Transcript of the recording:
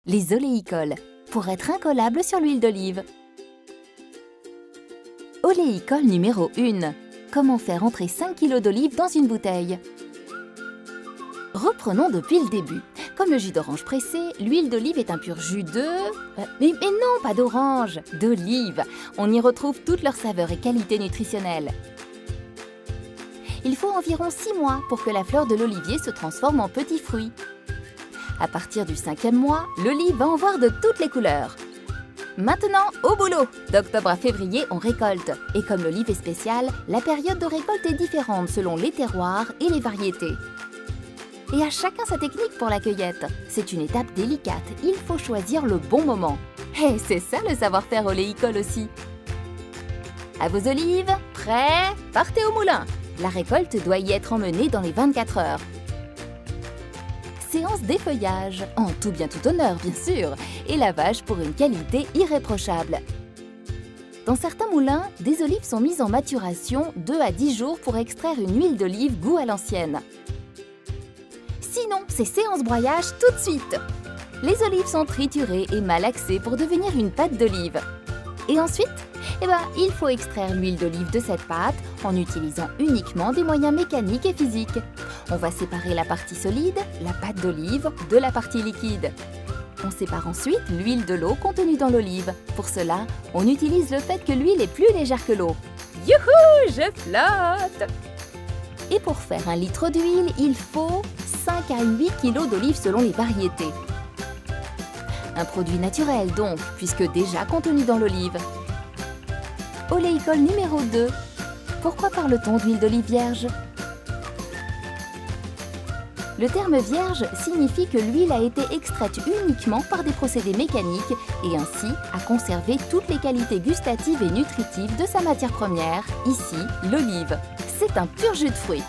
Les oléicoles, pour être incollables sur l'huile d'olive. Oléicole numéro 1. Comment faire entrer 5 kg d'olive dans une bouteille? Reprenons depuis le début. Comme le jus d'orange pressé, l'huile d'olive est un pur jus de... Mais non, pas d'orange, d'olive. On y retrouve toutes leurs saveurs et qualités nutritionnelles. Il faut environ 6 mois pour que la fleur de l'olivier se transforme en petits fruits. À partir du 5e mois, l'olive va en voir de toutes les couleurs. Maintenant, au boulot! D'octobre à février, on récolte. Et comme l'olive est spéciale, la période de récolte est différente selon les terroirs et les variétés. Et à chacun sa technique pour la cueillette. C'est une étape délicate, il faut choisir le bon moment. Et c'est ça le savoir-faire oléicole aussi. À vos olives, prêts? Partez au moulin! La récolte doit y être emmenée dans les 24 heures. Séance d'effeuillage, en tout bien tout honneur bien sûr, et lavage pour une qualité irréprochable. Dans certains moulins, des olives sont mises en maturation 2 à 10 jours pour extraire une huile d'olive goût à l'ancienne. Sinon, c'est séance broyage tout de suite. Les olives sont triturées et malaxées pour devenir une pâte d'olive. Et ensuite, il faut extraire l'huile d'olive de cette pâte en utilisant uniquement des moyens mécaniques et physiques. On va séparer la partie solide, la pâte d'olive, de la partie liquide. On sépare ensuite l'huile de l'eau contenue dans l'olive. Pour cela, on utilise le fait que l'huile est plus légère que l'eau. Youhou, je flotte! Et pour faire 1 litre d'huile, il faut 5 à 8 kg d'olive selon les variétés. Un produit naturel donc, puisque déjà contenu dans l'olive. Oléicole numéro 2. Pourquoi parle-t-on d'huile d'olive vierge? Le terme vierge signifie que l'huile a été extraite uniquement par des procédés mécaniques et ainsi a conservé toutes les qualités gustatives et nutritives de sa matière première, ici l'olive. C'est un pur jus de fruits.